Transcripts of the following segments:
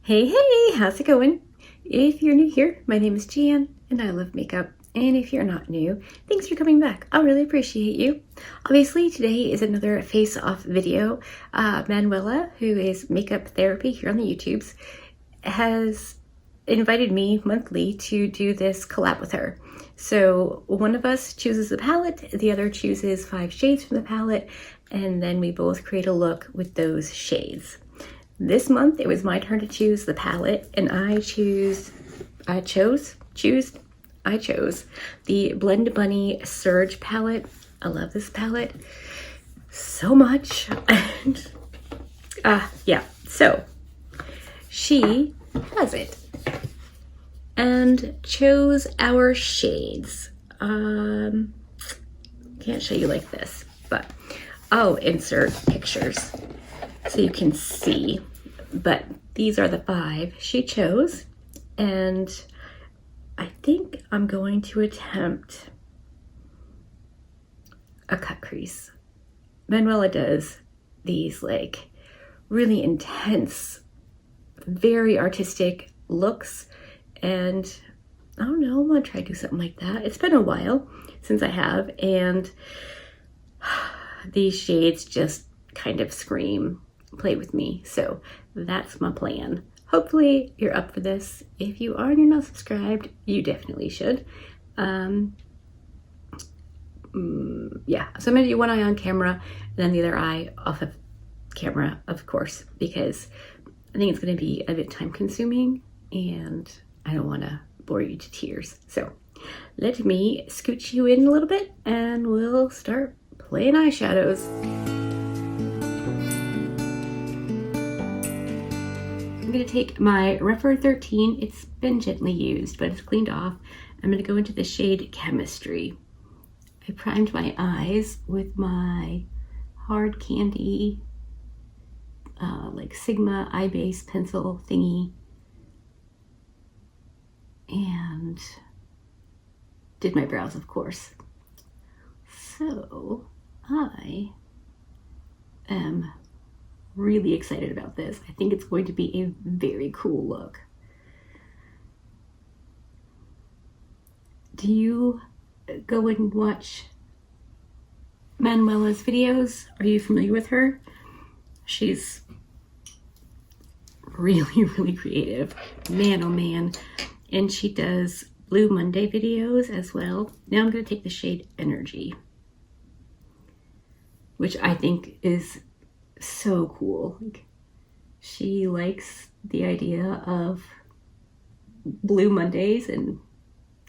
Hey, hey, how's it going? If you're new here, my name is Jan and I love makeup. And if you're not new, thanks for coming back. I really appreciate you. Obviously, today is another face-off video. Manuela, who is makeup therapy here on the YouTubes, has invited me monthly to do this collab with her. So one of us chooses the palette, the other chooses 5 shades from the palette, and then we both create a look with those shades. This month, it was my turn to choose the palette, and I chose the Blend Bunny Surge palette. I love this palette so much. And yeah, so she has it and chose our shades. Can't show you like this, but I'll insert pictures so you can see. But these are the 5 she chose, and I think I'm going to attempt a cut crease. Manuela does these like really intense, very artistic looks, and I don't know, I'm gonna try to do something like that. It's been a while since I have, and these shades just kind of scream play with me. So that's my plan. Hopefully you're up for this. If you are and you're not subscribed, you definitely should. Yeah, so I'm gonna do one eye on camera and then the other eye off of camera, of course, because I think it's gonna be a bit time consuming and I don't wanna bore you to tears. So let me scooch you in a little bit and we'll start playing eyeshadows. I'm going to take my Rephr 13, it's been gently used, but it's cleaned off. I'm going to go into the shade Chemistry. I primed my eyes with my Hard Candy, like Sigma eye base pencil thingy, and did my brows, of course. So I am really excited about this. I think it's going to be a very cool look. Do you go and watch Manuela's videos? Are you familiar with her? She's really, really creative. Man, oh man. And she does Blue Monday videos as well. Now I'm going to take the shade Energy, which I think is so cool. Like, she likes the idea of Blue Mondays and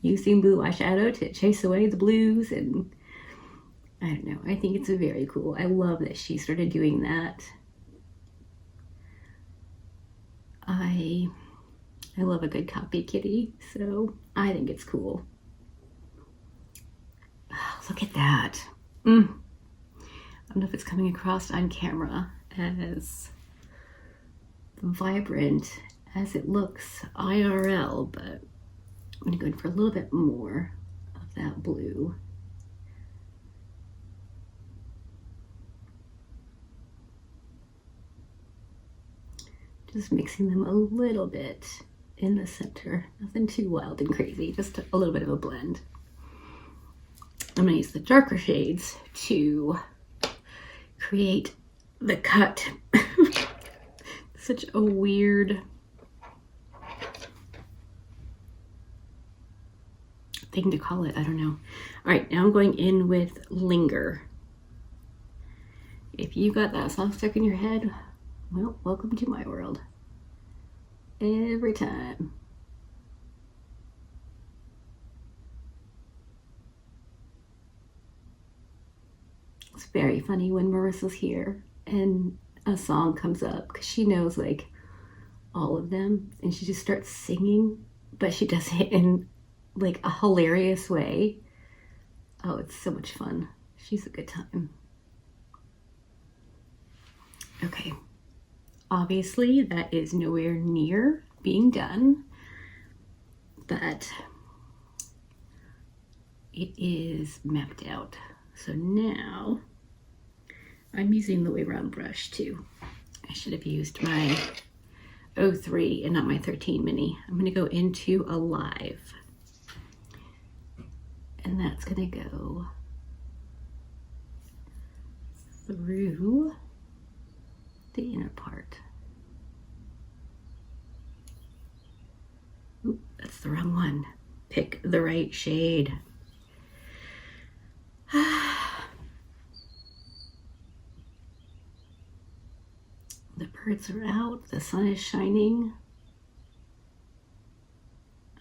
using blue eyeshadow to chase away the blues, and I don't know, I think it's very cool. I love that she started doing that. I love a good copy kitty, so I think it's cool. Oh, look at that. I don't know if it's coming across on camera as vibrant as it looks IRL, but I'm going to go in for a little bit more of that blue. Just mixing them a little bit in the center. Nothing too wild and crazy, just a little bit of a blend. I'm going to use the darker shades to create the cut. Such a weird thing to call it, I don't know. All right, now I'm going in with Linger. If you got that song stuck in your head, well, welcome to my world. Every time. It's very funny when Marissa's here and a song comes up because she knows like all of them and she just starts singing, but she does it in like a hilarious way. Oh, it's so much fun. She's a good time. Okay, obviously that is nowhere near being done, but it is mapped out. So now I'm using the way round brush too. I should have used my 03 and not my 13 mini. I'm gonna go into Alive. And that's gonna go through the inner part. Oop, that's the wrong one. Pick the right shade. The birds are out, the sun is shining.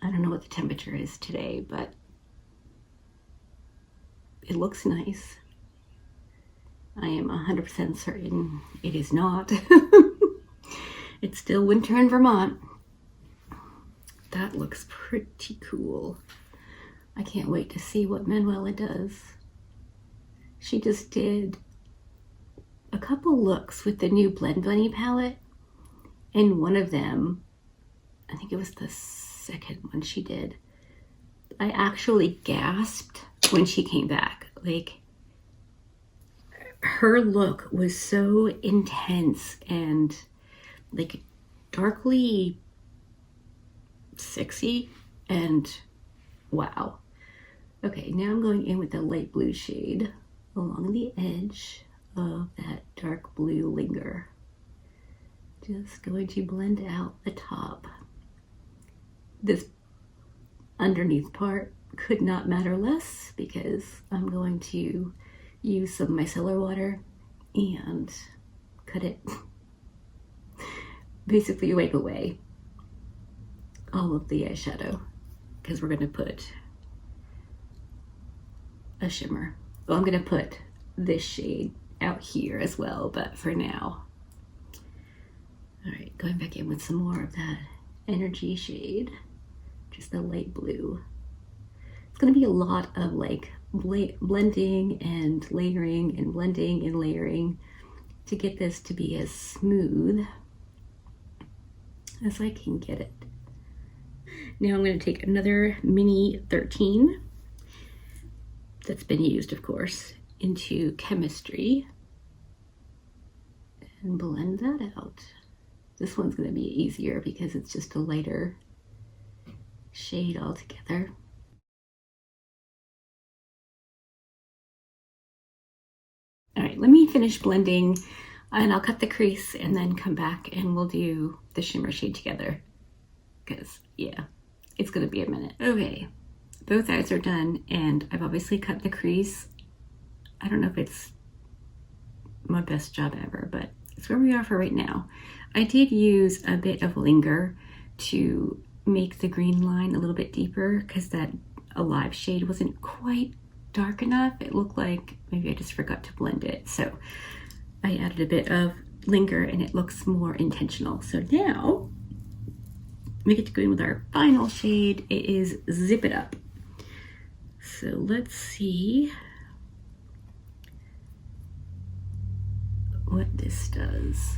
I don't know what the temperature is today, but it looks nice. I am 100% certain it is not. It's still winter in Vermont. That looks pretty cool. I can't wait to see what Manuela does. She just did a couple looks with the new Blend Bunny palette, and one of them, I think it was the second one she did, I actually gasped when she came back. Like, her look was so intense and like darkly sexy, and wow. Okay, now I'm going in with the light blue shade along the edge of that dark blue linger. Just going to blend out the top. This underneath part could not matter less because I'm going to use some micellar water and cut it. Basically wipe away all of the eyeshadow because we're going to put a shimmer. Well, I'm going to put this shade out here as well, but for now. All right, going back in with some more of that energy shade, just the light blue. It's going to be a lot of like blending and layering and blending and layering to get this to be as smooth as I can get it. Now I'm going to take another mini 13 that's been used, of course, into Chemistry and blend that out. This one's going to be easier because it's just a lighter shade altogether. All right, let me finish blending and I'll cut the crease and then come back and we'll do the shimmer shade together because, yeah, it's going to be a minute. Okay, both eyes are done and I've obviously cut the crease. I don't know if it's my best job ever, but it's where we are for right now. I did use a bit of linger to make the green line a little bit deeper because that Alive shade wasn't quite dark enough. It looked like maybe I just forgot to blend it. So I added a bit of linger and it looks more intentional. So now we get to go in with our final shade. It is Zip It Up. So let's see what this does.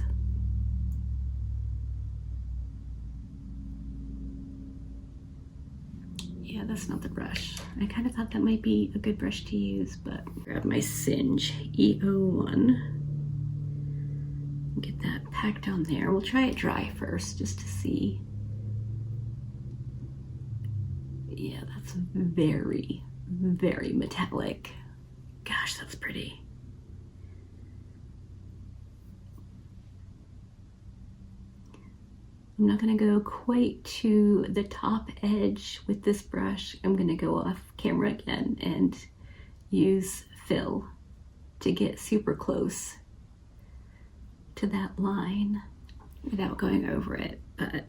Yeah, that's not the brush. I kind of thought that might be a good brush to use, but grab my Singe E01. Get that packed on there. We'll try it dry first just to see. Yeah, that's very, very metallic. Gosh, that's pretty. I'm not going to go quite to the top edge with this brush. I'm going to go off camera again and use fill to get super close to that line without going over it. But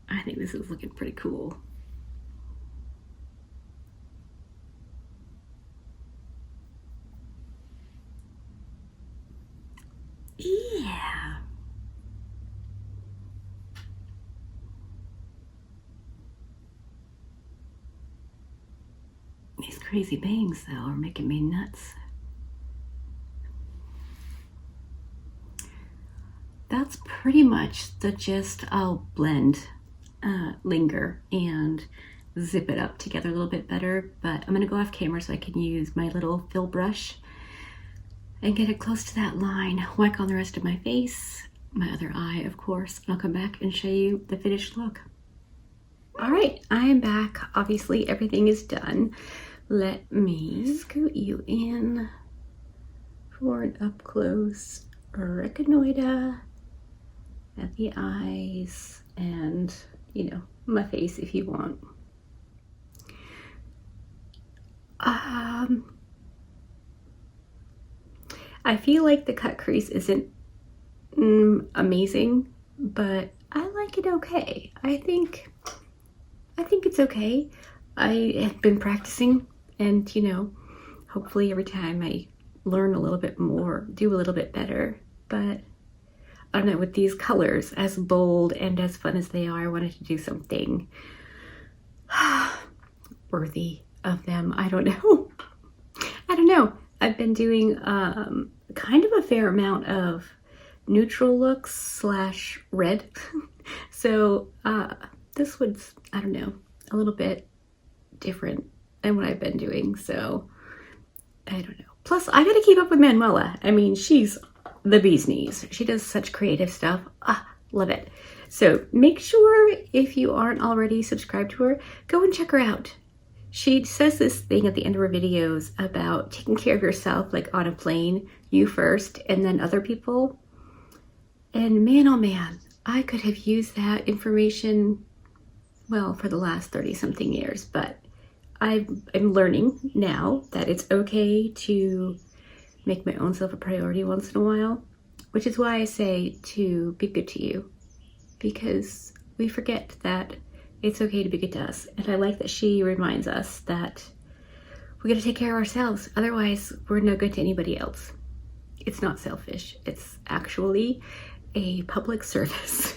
I think this is looking pretty cool. Yeah. These crazy bangs, though, are making me nuts. That's pretty much the gist. I'll blend, linger, and zip it up together a little bit better, but I'm going to go off camera so I can use my little fill brush and get it close to that line, whack on the rest of my face, my other eye, of course, and I'll come back and show you the finished look. All right, I am back. Obviously, everything is done. Let me scoot you in for an up-close reconnoiter at the eyes and, you know, my face if you want. I feel like the cut crease isn't amazing, but I like it okay. I think it's okay. I have been practicing, and you know, hopefully every time I learn a little bit more, do a little bit better. But I don't know, with these colors, as bold and as fun as they are, I wanted to do something worthy of them. I don't know. I don't know. I've been doing kind of a fair amount of neutral looks slash red. So this was, I don't know, a little bit different than what I've been doing. So I don't know. Plus, I gotta keep up with Manuela. I mean, she's the bee's knees. She does such creative stuff. Love it. So make sure, if you aren't already subscribed to her, go and check her out. She says this thing at the end of her videos about taking care of yourself, like on a plane, you first and then other people. And man, oh man, I could have used that information, well, for the last 30-something years, but I'm learning now that it's okay to make my own self a priority once in a while, which is why I say to be good to you, because we forget that it's okay to be good to us. And I like that she reminds us that we gotta take care of ourselves. Otherwise, we're no good to anybody else. It's not selfish. It's actually a public service.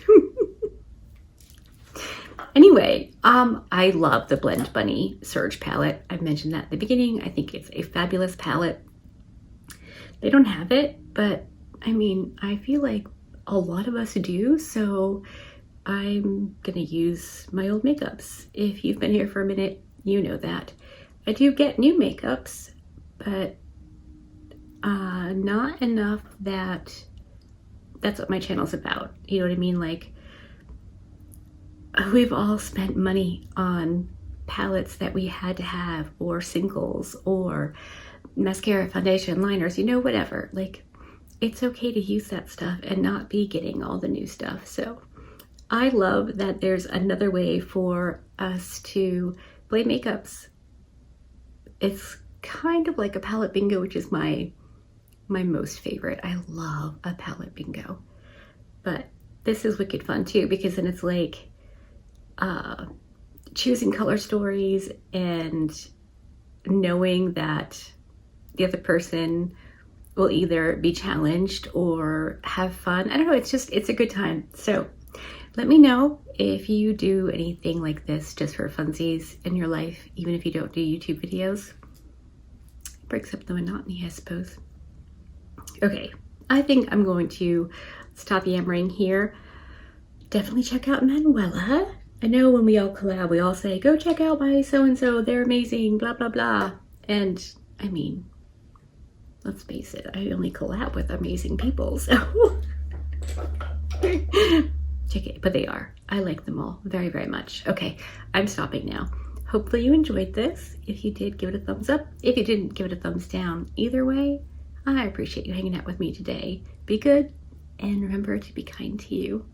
Anyway, I love the Blend Bunny Surge palette. I mentioned that at the beginning. I think it's a fabulous palette. They don't have it, but I mean, I feel like a lot of us do, so I'm gonna use my old makeups. If you've been here for a minute, you know that. I do get new makeups, but not enough that that's what my channel's about. You know what I mean? Like, we've all spent money on palettes that we had to have, or singles, or mascara, foundation, liners, you know, whatever. Like, it's okay to use that stuff and not be getting all the new stuff. So I love that there's another way for us to play makeups. It's kind of like a palette bingo, which is my most favorite. I love a palette bingo. But this is wicked fun too, because then it's like choosing color stories and knowing that the other person will either be challenged or have fun. I don't know, it's a good time. So let me know if you do anything like this just for funsies in your life, even if you don't do YouTube videos. It breaks up the monotony, I suppose. Okay, I think I'm going to stop yammering here. Definitely check out Manuela. I know when we all collab, we all say, go check out my so-and-so, they're amazing, blah, blah, blah. And I mean, let's face it, I only collab with amazing people, so. Check it, but they are. I like them all very, very much. Okay, I'm stopping now. Hopefully you enjoyed this. If you did, give it a thumbs up. If you didn't, give it a thumbs down. Either way, I appreciate you hanging out with me today. Be good, and remember to be kind to you.